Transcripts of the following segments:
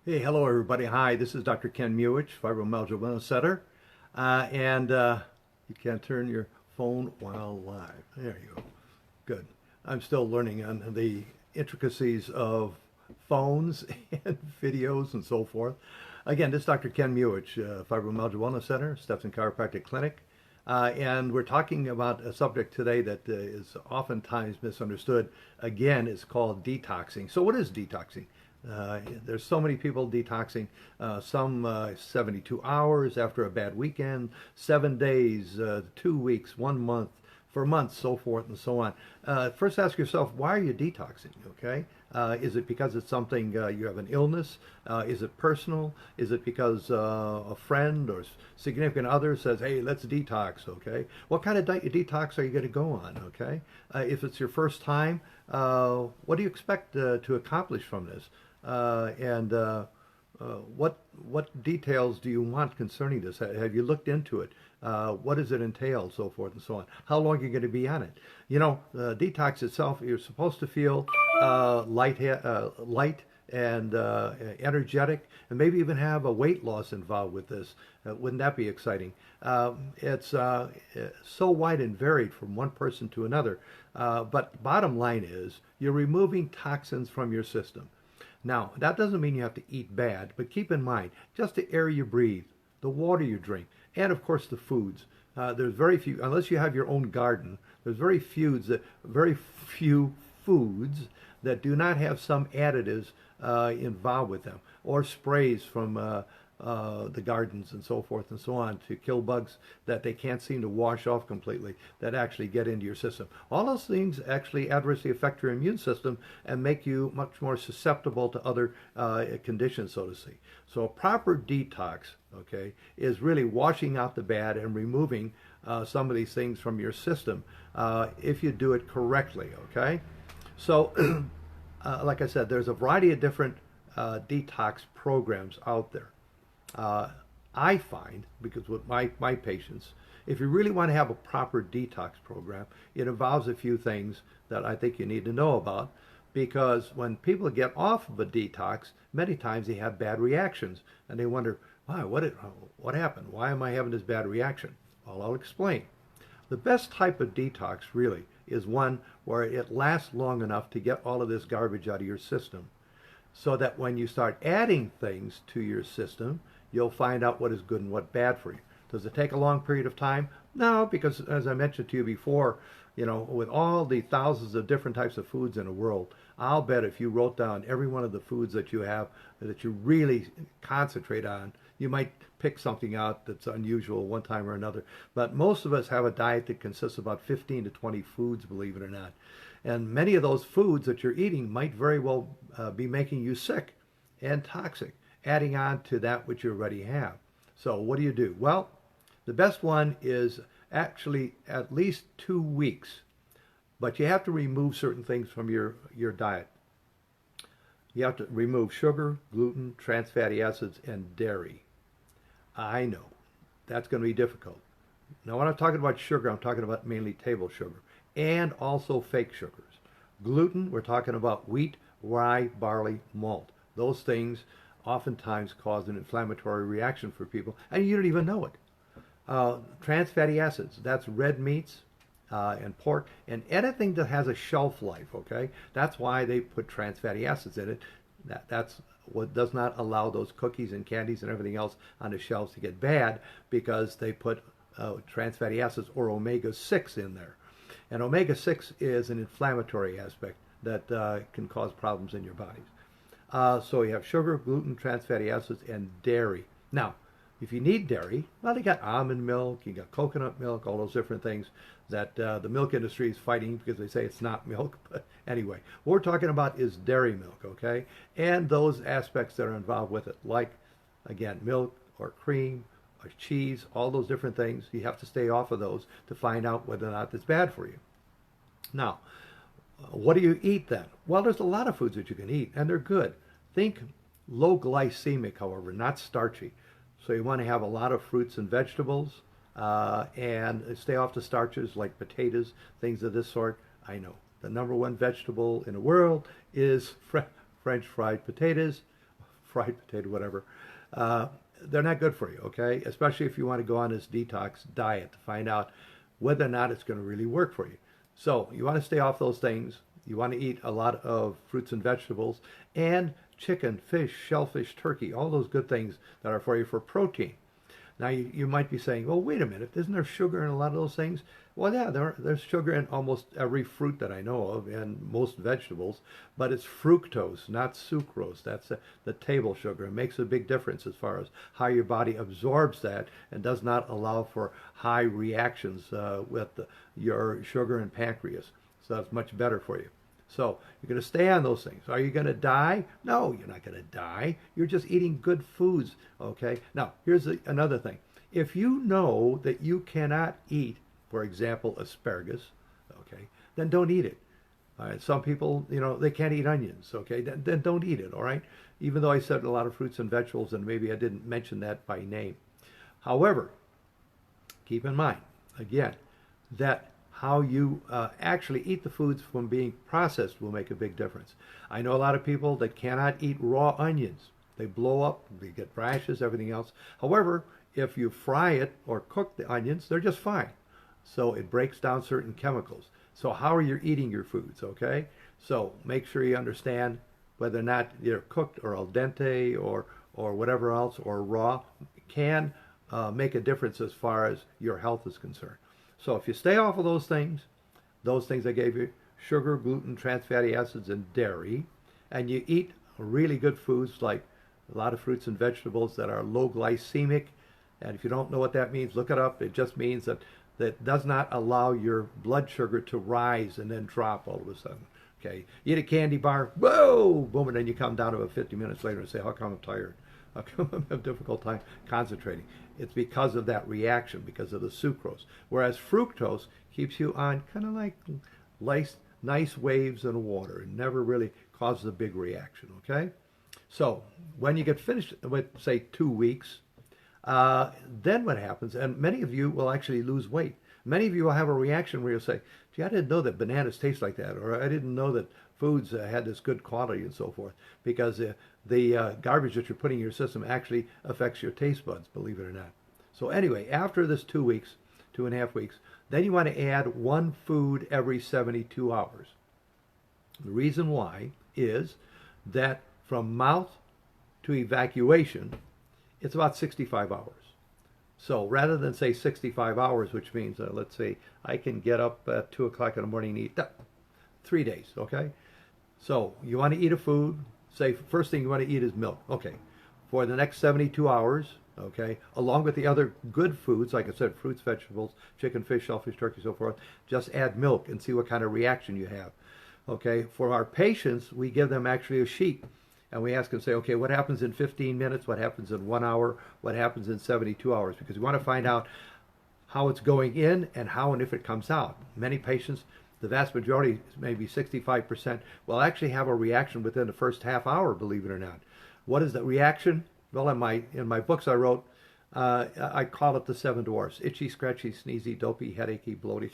Hey, hello everybody. Hi, this is Dr. Ken Muich, Fibromyalgia Wellness Center. You can't turn your phone while live. There you go. Good. I'm still learning on the intricacies of phones and videos and so forth. Again, this is Dr. Ken Muich, Fibromyalgia Wellness Center, Steps and Chiropractic Clinic. And we're talking about a subject today that is oftentimes misunderstood. Again, it's called detoxing. So what is detoxing? There's so many people detoxing, some 72 hours after a bad weekend, 7 days, 2 weeks, 1 month, for months, so forth and so on. First ask yourself, why are you detoxing, okay? Is it because it's something you have an illness? Is it personal? Is it because a friend or significant other says, hey, let's detox, okay? What kind of detox are you going to go on, okay? If it's your first time, what do you expect to accomplish from this? What details do you want concerning this? Have you looked into it? What does it entail, so forth and so on? How long are you going to be on it? You know, detox itself, you're supposed to feel light and energetic, and maybe even have a weight loss involved with this. Wouldn't that be exciting? It's so wide and varied from one person to another. But bottom line is, you're removing toxins from your system. Now, that doesn't mean you have to eat bad, but keep in mind, just the air you breathe, the water you drink, and of course the foods. There's very few, unless you have your own garden, there's very few foods that do not have some additives involved with them, or sprays from the gardens and so forth and so on to kill bugs that they can't seem to wash off completely that actually get into your system. All those things actually adversely affect your immune system and make you much more susceptible to other conditions, so to speak. So a proper detox, okay, is really washing out the bad and removing some of these things from your system if you do it correctly, okay? So, like I said, there's a variety of different detox programs out there. I find, because with my patients, if you really want to have a proper detox program, it involves a few things that I think you need to know about, because when people get off of a detox, many times they have bad reactions and they wonder, wow, what happened? Why am I having this bad reaction? Well, I'll explain. The best type of detox really is one where it lasts long enough to get all of this garbage out of your system, so that when you start adding things to your system, you'll find out what is good and what bad for you. Does it take a long period of time? No, because as I mentioned to you before, you know, with all the thousands of different types of foods in the world, I'll bet if you wrote down every one of the foods that you have, that you really concentrate on, you might pick something out that's unusual one time or another. But most of us have a diet that consists of about 15 to 20 foods, believe it or not. And many of those foods that you're eating might very well be making you sick and toxic, adding on to that which you already have. So what do you do? Well, the best one is actually at least 2 weeks, but you have to remove certain things from your diet. You have to remove sugar, gluten, trans fatty acids, and dairy. I know that's going to be difficult. Now, when I'm talking about sugar, I'm talking about mainly table sugar and also fake sugars. Gluten, we're talking about wheat, rye, barley, malt. Those things oftentimes cause an inflammatory reaction for people, and you don't even know it. Trans fatty acids, that's red meats and pork, and anything that has a shelf life, okay? That's why they put trans fatty acids in it. That's what does not allow those cookies and candies and everything else on the shelves to get bad, because they put trans fatty acids or omega-6 in there. And omega-6 is an inflammatory aspect that can cause problems in your bodies. So you have sugar, gluten, trans fatty acids, and dairy. Now, if you need dairy, well, you got almond milk, you got coconut milk, all those different things that the milk industry is fighting because they say it's not milk. But anyway, what we're talking about is dairy milk, okay? And those aspects that are involved with it, like, again, milk or cream or cheese, all those different things. You have to stay off of those to find out whether or not it's bad for you. Now, what do you eat then? Well, there's a lot of foods that you can eat, and they're good. Think low glycemic, however, not starchy. So you want to have a lot of fruits and vegetables, and stay off the starches like potatoes, things of this sort. I know the number one vegetable in the world is French fried potatoes, fried potato, whatever. Uh, they're not good for you, okay? Especially if you want to go on this detox diet to find out whether or not it's going to really work for you. So you want to stay off those things. You want to eat a lot of fruits and vegetables and chicken, fish, shellfish, turkey, all those good things that are for you for protein. Now you might be saying, well, wait a minute, isn't there sugar in a lot of those things? Well, yeah, there's sugar in almost every fruit that I know of and most vegetables, but it's fructose, not sucrose. That's the table sugar. It makes a big difference as far as how your body absorbs that and does not allow for high reactions with your sugar and pancreas. So that's much better for you. So you're going to stay on those things. Are you going to die? No, you're not going to die. You're just eating good foods, okay? Now, here's another thing. If you know that you cannot eat, for example, asparagus, okay, then don't eat it. All right, some people, they can't eat onions, okay, then don't eat it, all right? Even though I said a lot of fruits and vegetables, and maybe I didn't mention that by name. However, keep in mind, again, that how you actually eat the foods from being processed will make a big difference. I know a lot of people that cannot eat raw onions. They blow up, they get rashes, everything else. However, if you fry it or cook the onions, they're just fine. So it breaks down certain chemicals. So how are you eating your foods, okay? So make sure you understand whether or not they're cooked or al dente or whatever else or raw can make a difference as far as your health is concerned. So if you stay off of those things I gave you, sugar, gluten, trans fatty acids, and dairy, and you eat really good foods like a lot of fruits and vegetables that are low glycemic, and if you don't know what that means, look it up. It just means that does not allow your blood sugar to rise and then drop all of a sudden. Okay, you eat a candy bar, whoa, boom, and then you come down to it 50 minutes later and say, how come I'm tired? How come I have a difficult time concentrating? It's because of that reaction, because of the sucrose. Whereas fructose keeps you on kind of like nice waves in water. It never really causes a big reaction, okay? So when you get finished with, say, 2 weeks, then what happens, and many of you will actually lose weight. Many of you will have a reaction where you'll say, gee, I didn't know that bananas taste like that, or I didn't know that foods had this good quality and so forth, because the garbage that you're putting in your system actually affects your taste buds, believe it or not. So anyway, after this 2 weeks, 2.5 weeks, then you want to add one food every 72 hours. The reason why is that from mouth to evacuation, it's about 65 hours. So rather than say 65 hours, which means, let's say, I can get up at 2 o'clock in the morning and eat 3 days, okay? So you want to eat a food, say first thing you want to eat is milk, okay? For the next 72 hours, okay, along with the other good foods, like I said, fruits, vegetables, chicken, fish, shellfish, turkey, so forth, just add milk and see what kind of reaction you have, okay? For our patients, we give them actually a sheet. And we ask them, say, okay, what happens in 15 minutes? What happens in 1 hour? What happens in 72 hours? Because we want to find out how it's going in and how and if it comes out. Many patients, the vast majority, maybe 65%, will actually have a reaction within the first half hour, believe it or not. What is the reaction? Well, in my books I wrote, I call it the 7 dwarfs: itchy, scratchy, sneezy, dopey, headachy, bloaty.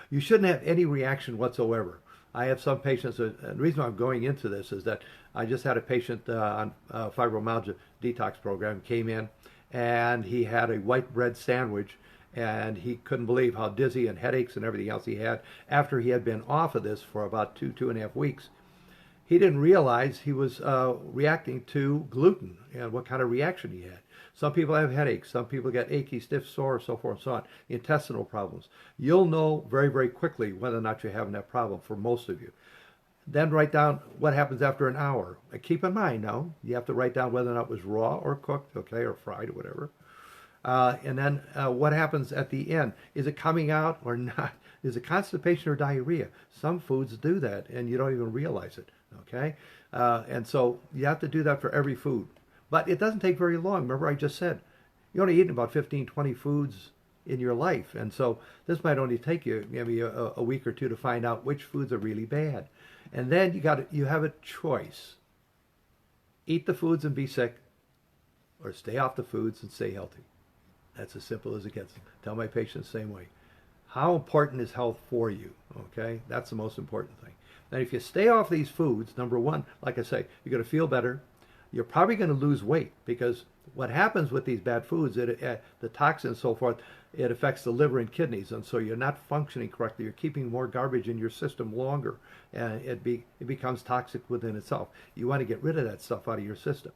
You shouldn't have any reaction whatsoever. I have some patients, and the reason I'm going into this is that I just had a patient on Fibromyalgia Detox program, came in, and he had a white bread sandwich, and he couldn't believe how dizzy and headaches and everything else he had after he had been off of this for about 2.5 weeks. He didn't realize he was reacting to gluten and what kind of reaction he had. Some people have headaches. Some people get achy, stiff, sore, so forth and so on. Intestinal problems. You'll know very, very quickly whether or not you're having that problem for most of you. Then write down what happens after an hour. Keep in mind now, you have to write down whether or not it was raw or cooked, okay, or fried or whatever. And then what happens at the end? Is it coming out or not? Is it constipation or diarrhea? Some foods do that, and you don't even realize it, okay? And so you have to do that for every food. But it doesn't take very long. Remember I just said, you're only eating about 15, 20 foods in your life. And so this might only take you maybe a week or two to find out which foods are really bad. And then you have a choice. Eat the foods and be sick, or stay off the foods and stay healthy. That's as simple as it gets. Tell my patients the same way. How important is health for you? Okay? That's the most important thing. And if you stay off these foods, number one, like I say, you're going to feel better. you're probably going to lose weight, because what happens with these bad foods, the toxins and so forth, it affects the liver and kidneys, and so you're not functioning correctly. You're keeping more garbage in your system longer, and it becomes toxic within itself. You want to get rid of that stuff out of your system.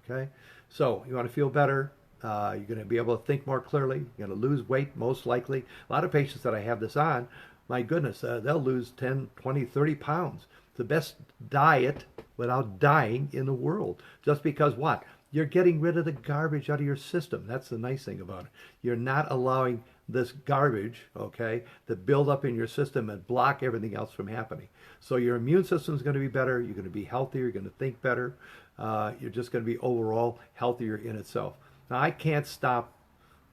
Okay, so you want to feel better. You're going to be able to think more clearly. You're going to lose weight, most likely. A lot of patients that I have this on, my goodness, they'll lose 10, 20, 30 pounds. It's the best diet without dying in the world. Just because what? You're getting rid of the garbage out of your system. That's the nice thing about it. You're not allowing this garbage, okay, to build up in your system and block everything else from happening. So your immune system is going to be better. You're going to be healthier. You're going to think better. You're just going to be overall healthier in itself. Now, I can't stop,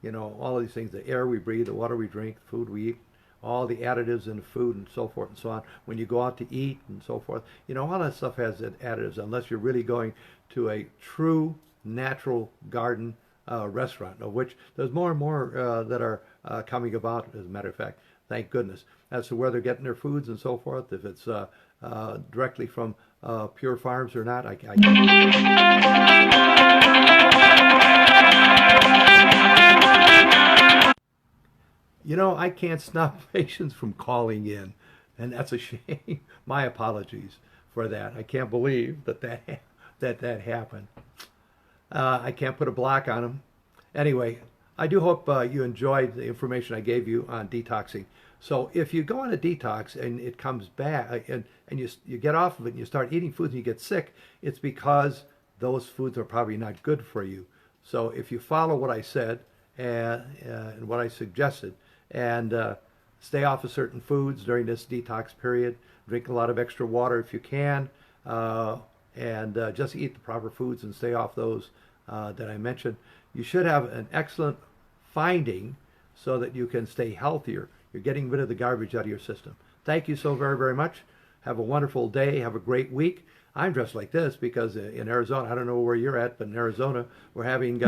all of these things, the air we breathe, the water we drink, the food we eat, all the additives in the food and so forth and so on. When you go out to eat and so forth, all that stuff has additives, unless you're really going to a true natural garden restaurant, of which there's more and more that are coming about, as a matter of fact, thank goodness. As to where they're getting their foods and so forth, if it's directly from pure farms or not, I can't stop patients from calling in, and that's a shame. My apologies for that. I can't believe that happened. I can't put a block on them. Anyway, I do hope you enjoyed the information I gave you on detoxing. So if you go on a detox and it comes back, and you get off of it and you start eating foods and you get sick, it's because those foods are probably not good for you. So if you follow what I said and what I suggested, and stay off of certain foods during this detox period, drink a lot of extra water if you can, and just eat the proper foods and stay off those that I mentioned, you should have an excellent finding so that you can stay healthier. You're getting rid of the garbage out of your system. Thank you so very, very much. Have a wonderful day. Have a great week. I'm dressed like this because in Arizona, I don't know where you're at, but in Arizona, we're having